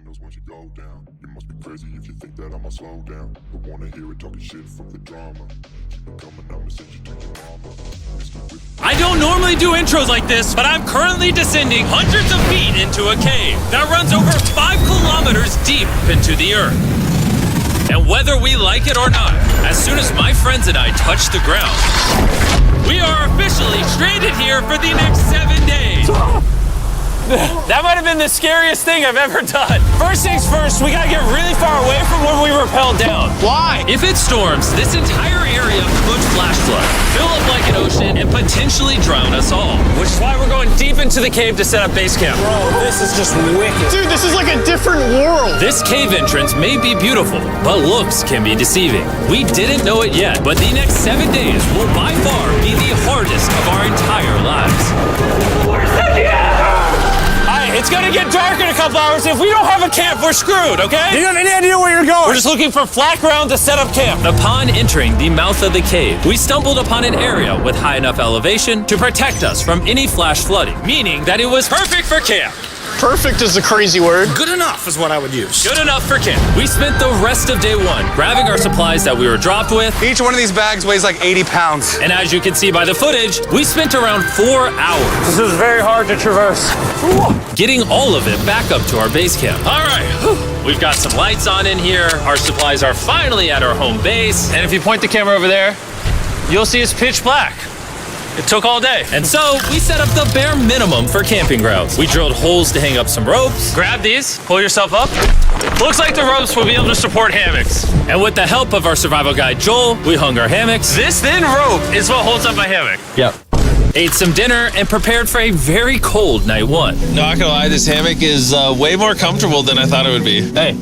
knows once you go down. You must be crazy if you think that I'ma slow down. Don't wanna hear it talking shit from the drama. Keep it coming, I'ma send you to your mama. I don't normally do intros like this, but I'm currently descending hundreds of feet into a cave that runs over 5 kilometers deep into the earth. And whether we like it or not, as soon as my friends and I touch the ground, we are officially stranded here for the next 7 days. That might have been the scariest thing I've ever done. First things first, we gotta get really far away from where we rappelled down. Why? If it storms, this entire area could flash flood, fill up like an ocean, and potentially drown us all. Which is why we're going deep into the cave to set up base camp. Bro, this is just wicked. Dude, this is like a different world. This cave entrance may be beautiful, but looks can be deceiving. We didn't know it yet, but the next 7 days will by far be the hardest of our entire lives. Where's the It's gonna get dark in a couple hours. If we don't have a camp, we're screwed, okay? Do you have any idea where you're going? We're just looking for flat ground to set up camp. Upon entering the mouth of the cave, we stumbled upon an area with high enough elevation to protect us from any flash flooding, meaning that it was perfect for camp. Perfect is a crazy word. Good enough is what I would use. Good enough for camp. We spent the rest of day one grabbing our supplies that we were dropped with. Each one of these bags weighs like 80 pounds. And as you can see by the footage, we spent around 4 hours. This is very hard to traverse. Getting all of it back up to our base camp. All right, we've got some lights on in here. Our supplies are finally at our home base. And if you point the camera over there, you'll see it's pitch black. It took all day. And so we set up the bare minimum for camping grounds. We drilled holes to hang up some ropes. Grab these, pull yourself up. Looks like the ropes will be able to support hammocks. And with the help of our survival guide, Joel, we hung our hammocks. This thin rope is what holds up my hammock. Yep. Ate some dinner and prepared for a very cold night one. Not gonna lie, this hammock is way more comfortable than I thought it would be. Hey.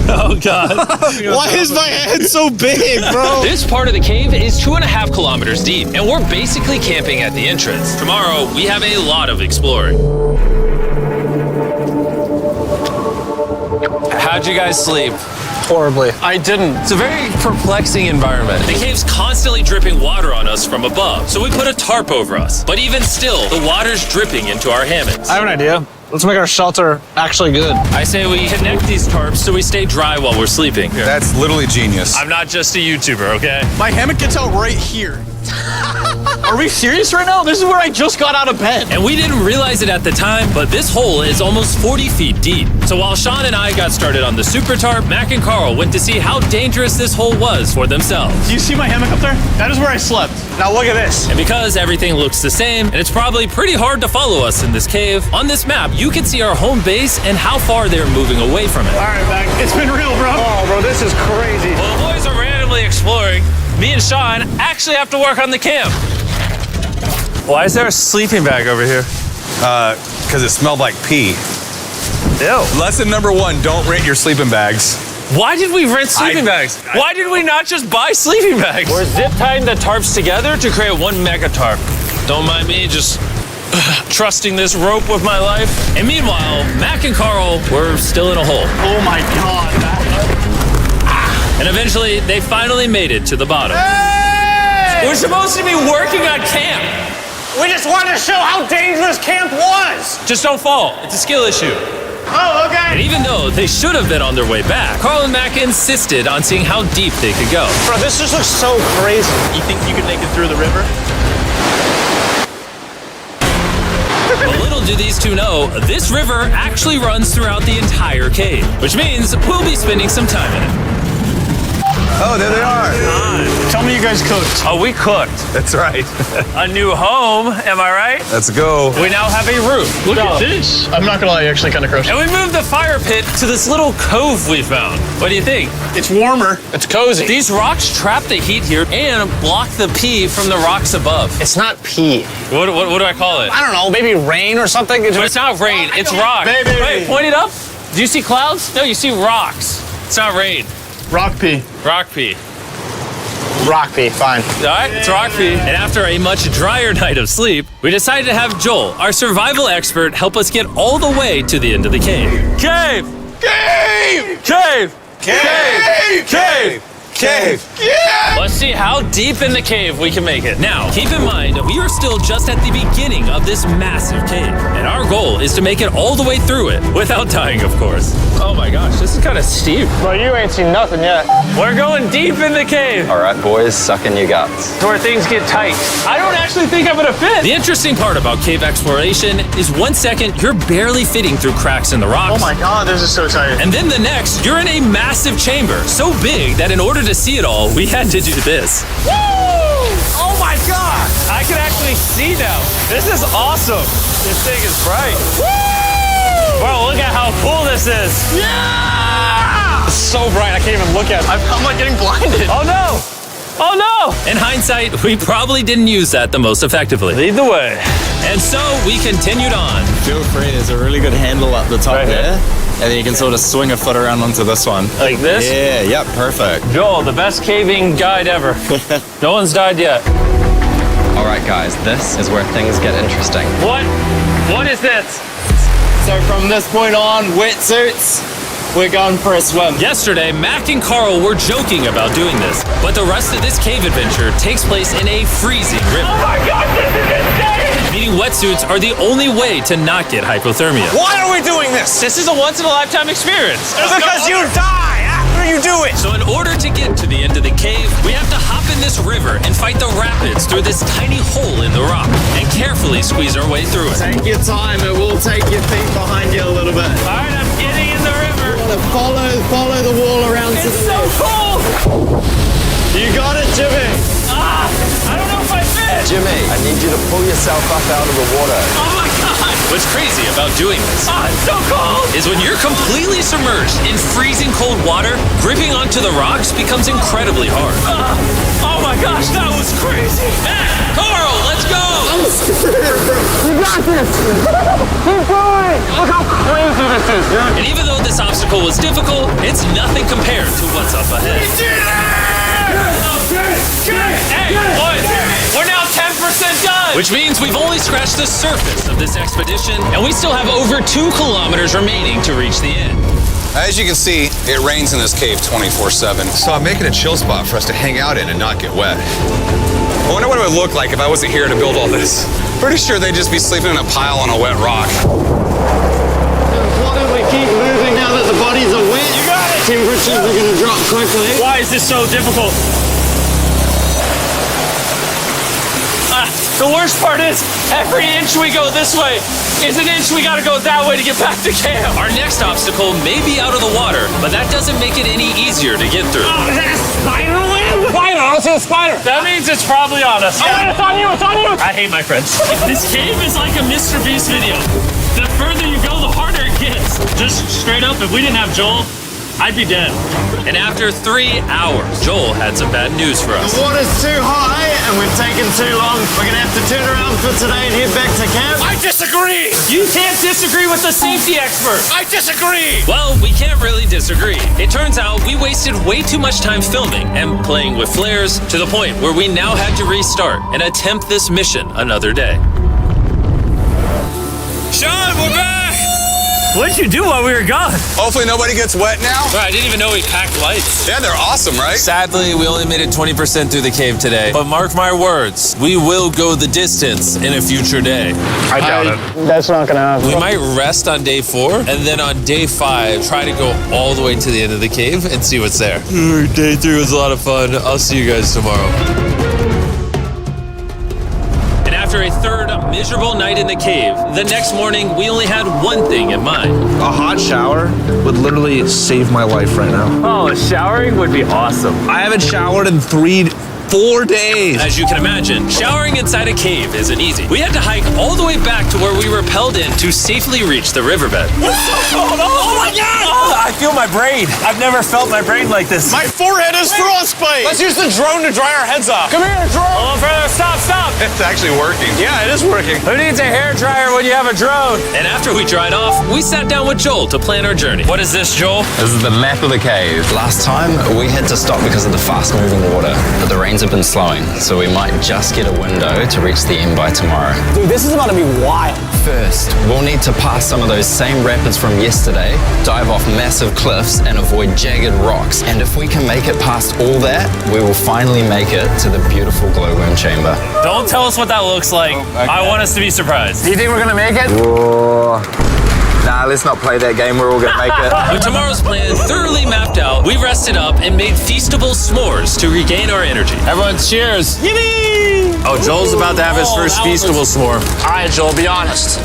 Oh, God. Why is my head so big, bro? This part of the cave is 2.5 kilometers deep, and we're basically camping at the entrance. Tomorrow, we have a lot of exploring. How'd you guys sleep? Horribly. I didn't. It's a very perplexing environment. The cave's constantly dripping water on us from above, so we put a tarp over us. But even still, the water's dripping into our hammocks. I have an idea. Let's make our shelter actually good. I say we connect these tarps so we stay dry while we're sleeping. That's literally genius. I'm not just a YouTuber, okay? My hammock gets out right here. Are we serious right now? This is where I just got out of bed. And we didn't realize it at the time, but this hole is almost 40 feet deep. So while Sean and I got started on the super tarp, Mac and Carl went to see how dangerous this hole was for themselves. Do you see my hammock up there? That is where I slept. Now look at this. And because everything looks the same, and it's probably pretty hard to follow us in this cave, on this map, you can see our home base and how far they're moving away from it. All right, Mac. It's been real, bro. Oh, bro, this is crazy. While the boys are randomly exploring, me and Sean actually have to work on the camp. Why is there a sleeping bag over here? Because it smelled like pee. Ew. Lesson number 1, don't rent your sleeping bags. Why did we rent sleeping bags? Why did we not just buy sleeping bags? We're zip tying the tarps together to create one mega tarp. Don't mind me just trusting this rope with my life. And meanwhile, Mac and Carl were still in a hole. Oh my God, Mac. And eventually, they finally made it to the bottom. Hey! We're supposed to be working on camp. We just wanted to show how dangerous camp was. Just don't fall. It's a skill issue. Oh, okay. And even though they should have been on their way back, Carl and Mac insisted on seeing how deep they could go. Bro, this just looks so crazy. You think you could make it through the river? But little do these two know, this river actually runs throughout the entire cave, which means we'll be spending some time in it. Oh, there they are. Tell me you guys cooked. Oh, we cooked. That's right. A new home, am I right? Let's go. We now have a roof. Look at this. I'm not gonna lie, you're actually kind of gross. And we moved the fire pit to this little cove we found. What do you think? It's warmer. It's cozy. These rocks trap the heat here and block the pee from the rocks above. It's not pee. What do I call it? I don't know, maybe rain or something. But it's not rain, it's rock. Baby. Wait, point it up. Do you see clouds? No, you see rocks. It's not rain. Rock pee. Rock pee. Rock pee, fine. All right, it's rock pee. And after a much drier night of sleep, we decided to have Joel, our survival expert, help us get all the way to the end of the cave. Cave! Cave! Cave! Cave! Cave! Cave! Let's see how deep in the cave we can make it. Now, keep in mind, we are still just at the beginning of this massive cave, and our goal is to make it all the way through it, without dying, of course. Oh my gosh, this is kind of steep. Bro, you ain't seen nothing yet. We're going deep in the cave. All right, boys, suck in your guts. It's where things get tight. I don't actually think I'm gonna fit. The interesting part about cave exploration is 1 second, you're barely fitting through cracks in the rocks. Oh my God, this is so tight. And then the next, you're in a massive chamber, so big that in order to see it all, we had to do this. Woo! Oh my God! I can actually see now. This is awesome. This thing is bright. Woo! Bro, look at how cool this is. Yeah! It's so bright, I can't even look at it. I'm like getting blinded. Oh no! Oh no! In hindsight, we probably didn't use that the most effectively. Lead the way. And so we continued on. Feel free, there's a really good handle up the top Right here? there. And then you can sort of swing a foot around onto this one. Like this? Yeah, yep, perfect. Joel, the best caving guide ever. No one's died yet. All right, guys, this is where things get interesting. What? What is this? So from this point on, wetsuits, we're going for a swim. Yesterday, Mac and Carl were joking about doing this, but the rest of this cave adventure takes place in a freezing river. Oh my God, this is insane! Meaning wetsuits are the only way to not get hypothermia. Why are we doing this? This is a once-in-a-lifetime experience. Because you die after you do it! So in order to get to the end of the cave, we have to hop in this river and fight the rapids through this tiny hole in the rock and carefully squeeze our way through it. Take your time, it will take your feet behind you a little bit. All right, I'm getting in the river. Follow the wall around to It's the so left. cold. You got it, Jimmy. I don't know if I fit. Jimmy, I need you to pull yourself up out of the water. Oh my God. What's crazy about doing this It's so cold. is when you're completely submerged in freezing cold water, gripping onto the rocks becomes incredibly hard. Oh my gosh, that was crazy. Matt, Carl, let's go. Look how crazy this is, dude. And even though this obstacle was difficult, it's nothing compared to what's up ahead. Hey, boys, we're now 10% done. Which means we've only scratched the surface of this expedition, and we still have over 2 kilometers remaining to reach the end. As you can see, it rains in this cave 24/7. So I'm making a chill spot for us to hang out in and not get wet. I wonder what it would look like if I wasn't here to build all this. Pretty sure they'd just be sleeping in a pile on a wet rock. Why don't we keep moving now that the bodies are wet? You got it! Temperatures are going to drop quickly. Why is this so difficult? The worst part is, every inch we go this way is an inch we gotta go that way to get back to camp. Our next obstacle may be out of the water, but that doesn't make it any easier to get through. Is that a spider web? Spider, I don't see a spider. That means it's probably on us. Yeah, it's on you, it's on you. I hate my friends. This cave is like a Mr. Beast video. The further you go, the harder it gets. Just straight up, if we didn't have Joel, I'd be dead. And after 3 hours, Joel had some bad news for us. The water's too high and we've taken too long. We're going to have to turn around for today and head back to camp. I disagree! You can't disagree with the safety expert. I disagree! Well, we can't really disagree. It turns out we wasted way too much time filming and playing with flares to the point where we now had to restart and attempt this mission another day. Sean, we're back! What did you do while we were gone? Hopefully nobody gets wet now. Bro, I didn't even know we packed lights. Yeah, they're awesome, right? Sadly, we only made it 20% through the cave today. But mark my words, we will go the distance in a future day. I doubt it. That's not gonna happen. We might rest on day 4, and then on day 5, try to go all the way to the end of the cave and see what's there. Day 3 was a lot of fun. I'll see you guys tomorrow. And after a third miserable night in the cave, the next morning we only had one thing in mind. A hot shower would literally save my life right now. Oh, showering would be awesome. I haven't showered in 4 days. As you can imagine, showering inside a cave isn't easy. We had to hike all the way back to where we rappelled in to safely reach the riverbed. Oh my God! I feel my brain. I've never felt my brain like this. My forehead is frostbite! Let's use the drone to dry our heads off. Come here, drone. Oh, brother, stop. It's actually working. Yeah, it is working. Who needs a hair dryer when you have a drone? And after we dried off, we sat down with Joel to plan our journey. What is this, Joel? This is the map of the cave. Last time, we had to stop because of the fast-moving water, but the rain rains have been slowing, so we might just get a window to reach the end by tomorrow. Dude, this is about to be wild. First, we'll need to pass some of those same rapids from yesterday, dive off massive cliffs, and avoid jagged rocks. And if we can make it past all that, we will finally make it to the beautiful glowworm chamber. Don't tell us what that looks like. I want us to be surprised. Do you think we're gonna make it? Nah, let's not play that game. We're all gonna make it. With tomorrow's plan thoroughly mapped out, we rested up and made feastable s'mores to regain our energy. Everyone cheers. Yippee! Oh, Joel's about to have his first feastable s'more. All right, Joel, be honest.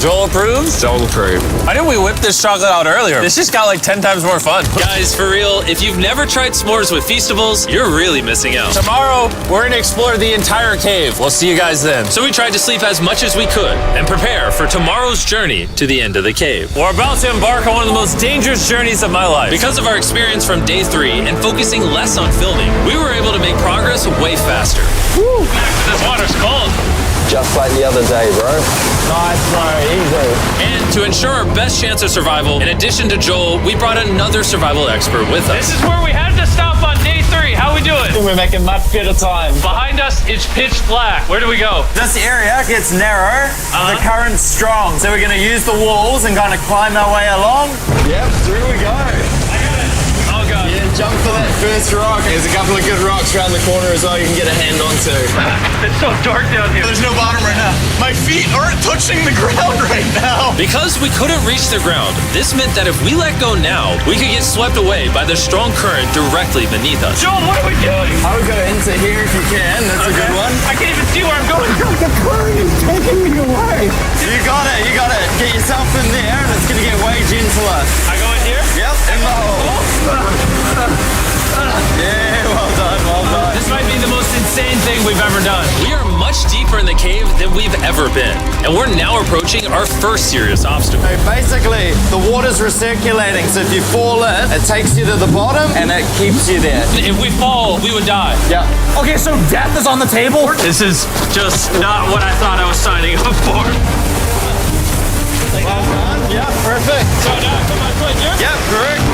Joel approves? Joel approved. Why didn't we whip this chocolate out earlier? This just got like 10 times more fun. Guys, for real, if you've never tried s'mores with Feastables, you're really missing out. Tomorrow, we're gonna explore the entire cave. We'll see you guys then. So we tried to sleep as much as we could and prepare for tomorrow's journey to the end of the cave. We're about to embark on one of the most dangerous journeys of my life. Because of our experience from day 3 and focusing less on filming, we were able to make progress way faster. Woo! This water's cold. Just like the other day, bro. Nice, bro. Easy. And to ensure our best chance of survival, in addition to Joel, we brought another survival expert with us. This is where we had to stop on day 3. How we doing? We're making much better time. Behind us, it's pitch black. Where do we go? This area gets narrow, the current's strong, so we're going to use the walls and kind of climb our way along. Yep, through we go. Oh, God. Yeah, jump for that first rock. There's a couple of good rocks around the corner as well you can get a hand onto. It's so dark down here. There's no bottom right now. My feet aren't touching the ground right now. Because we couldn't reach the ground, this meant that if we let go now, we could get swept away by the strong current directly beneath us. Joel, what are we doing? I would go into here if you can, that's a good one. I can't even see where I'm going. The current is taking me away. You got it. Get yourself in there and it's going to get way gentler. I go in here? Yep, in the hole. Yeah, well done. This might be the most insane thing we've ever done. We are much deeper in the cave than we've ever been, and we're now approaching our first serious obstacle. So basically, the water's recirculating, so if you fall in, it takes you to the bottom and it keeps you there. If we fall, we would die. Yeah. Okay, so death is on the table? This is just not what I thought I was signing up for. Well done. Yeah, perfect. So now I put my foot here? Yep, correct.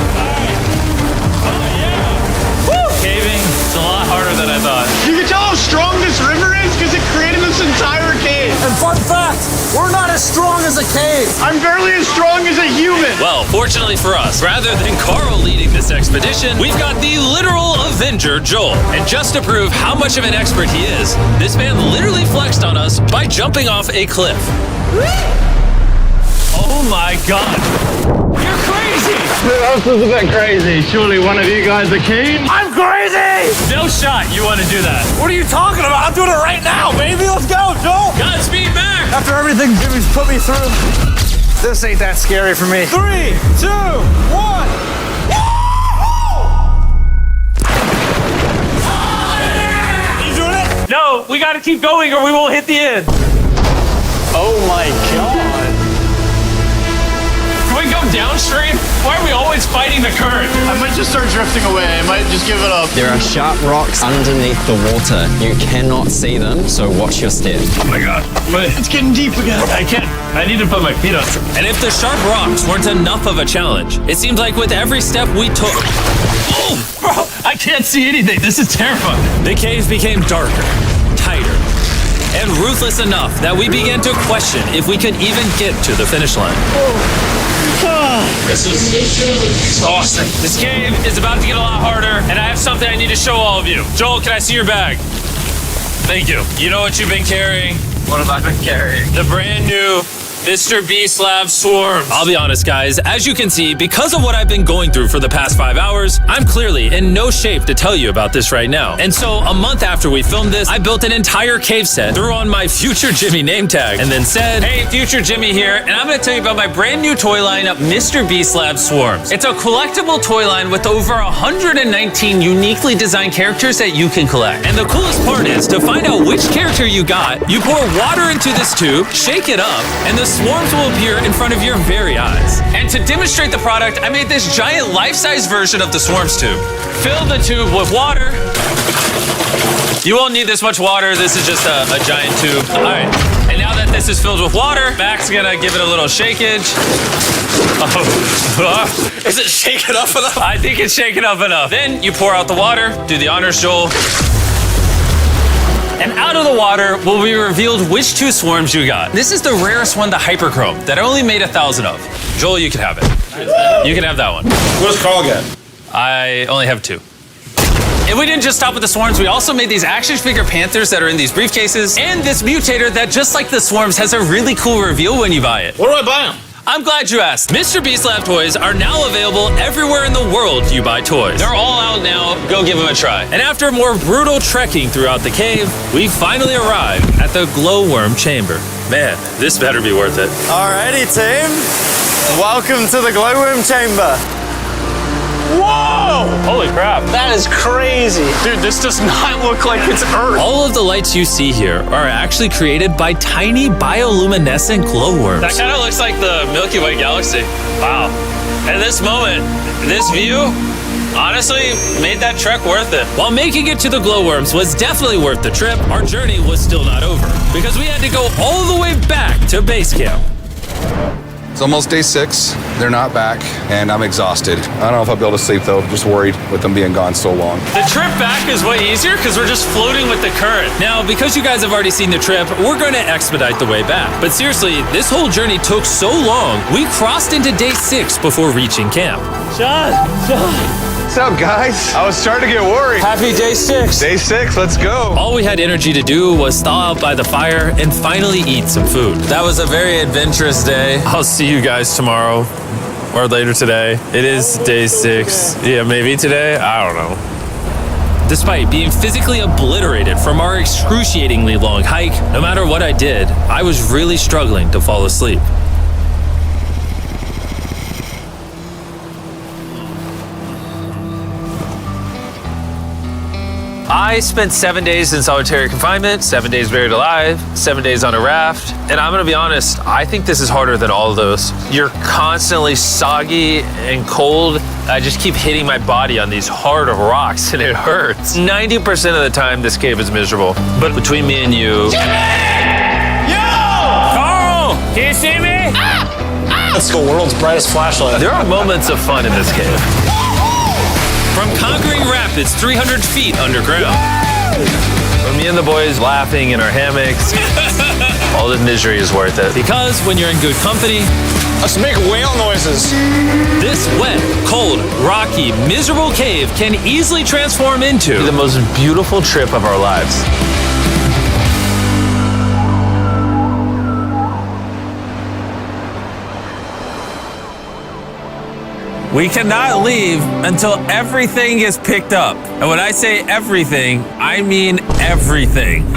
Caving, it's a lot harder than I thought. You can tell how strong this river is because it created this entire cave. And fun fact, we're not as strong as a cave. I'm barely as strong as a human. Well, fortunately for us, rather than Carl leading this expedition, we've got the literal Avenger, Joel. And just to prove how much of an expert he is, this man literally flexed on us by jumping off a cliff. Oh my God. You're crazy. This is a bit crazy. Surely one of you guys are keen? I'm crazy! No shot you want to do that. What are you talking about? I'm doing it right now, baby. Let's go, Joel. Godspeed, Mac. After everything Jimmy's put me through, this ain't that scary for me. 3, 2, 1. No, we gotta keep going or we won't hit the end. Oh my God. Can we go downstream? Why are we always fighting the current? I might just start drifting away. I might just give it up. There are sharp rocks underneath the water. You cannot see them, so watch your step. Oh my God. It's getting deep again. I can't. I need to put my feet on. And if the sharp rocks weren't enough of a challenge, it seems like with every step we took... Oh, bro, I can't see anything. This is terrifying. The cave became darker, tighter, and ruthless enough that we began to question if we could even get to the finish line. This is exhausting. This cave is about to get a lot harder, and I have something I need to show all of you. Joel, can I see your bag? Thank you. You know what you've been carrying? What have I been carrying? The brand new Mr. Beast Lab Swarms. I'll be honest, guys. As you can see, because of what I've been going through for the past 5 hours, I'm clearly in no shape to tell you about this right now. And so, a month after we filmed this, I built an entire cave set, threw on my Future Jimmy name tag, and then said, "Hey, Future Jimmy here, and I'm gonna tell you about my brand new toy line, Mr. Beast Lab Swarms. It's a collectible toy line with over 119 uniquely designed characters that you can collect. And the coolest part is, to find out which character you got, you pour water into this tube, shake it up, and the swarms will appear in front of your very eyes. And to demonstrate the product, I made this giant life-size version of the swarms tube. Fill the tube with water. You won't need this much water. This is just a giant tube. All right. And now that this is filled with water, Mac's gonna give it a little shakeage. Oh. Is it shaken up enough? I think it's shaken up enough. Then you pour out the water. Do the honors, Joel. And out of the water will be revealed which 2 swarms you got. This is the rarest one, the Hyperchrome, that I only made 1,000 of. Joel, you can have it. You can have that one. Where's Carl get? I only have 2. And we didn't just stop with the swarms, we also made these action figure panthers that are in these briefcases, and this mutator that, just like the swarms, has a really cool reveal when you buy it. Where do I buy them? I'm glad you asked. Mr. Beast Lab toys are now available everywhere in the world you buy toys. They're all out now. Go give them a try. And after more brutal trekking throughout the cave, we finally arrived at the glowworm chamber. Man, this better be worth it. Alrighty, team. Welcome to the glowworm chamber. Whoa! Holy crap. That is crazy. Dude, this does not look like it's Earth. All of the lights you see here are actually created by tiny bioluminescent glowworms. That kind of looks like the Milky Way galaxy. Wow. And this moment, this view, honestly, made that trek worth it. While making it to the glowworms was definitely worth the trip, our journey was still not over, because we had to go all the way back to base camp. It's almost day 6. They're not back, and I'm exhausted. I don't know if I'll be able to sleep, though. Just worried with them being gone so long. The trip back is way easier because we're just floating with the current. Now, because you guys have already seen the trip, we're going to expedite the way back. But seriously, this whole journey took so long, we crossed into day 6 before reaching camp. John. What's up, guys? I was starting to get worried. Happy day 6. Day 6, let's go. All we had energy to do was thaw out by the fire and finally eat some food. That was a very adventurous day. I'll see you guys tomorrow or later today. It is day 6. Yeah, maybe today. I don't know. Despite being physically obliterated from our excruciatingly long hike, no matter what I did, I was really struggling to fall asleep. I spent 7 days in solitary confinement, 7 days buried alive, 7 days on a raft, and I'm gonna be honest, I think this is harder than all of those. You're constantly soggy and cold. I just keep hitting my body on these hard rocks and it hurts. 90% of the time, this cave is miserable. But between me and you... Yo! Carl! Can you see me? Let's go, world's brightest flashlight. There are moments of fun in this cave. From conquering rapids 300 feet underground. From me and the boys laughing in our hammocks. All the misery is worth it. Because when you're in good company, Let's make whale noises. this wet, cold, rocky, miserable cave can easily transform into the most beautiful trip of our lives. We cannot leave until everything is picked up. And when I say everything, I mean everything.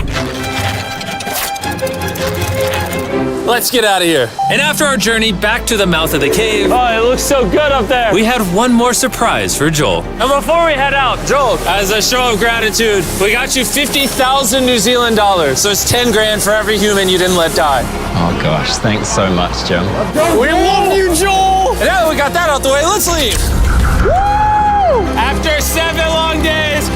Let's get out of here. And after our journey back to the mouth of the cave, Oh, it looks so good up there. we had one more surprise for Joel. And before we head out, Joel, as a show of gratitude, we got you 50,000 New Zealand dollars. So it's 10 grand for every human you didn't let die. Oh gosh, thanks so much, Jim. We love you, Joel. And now that we got that out the way, let's leave. Woo! After 7 long days,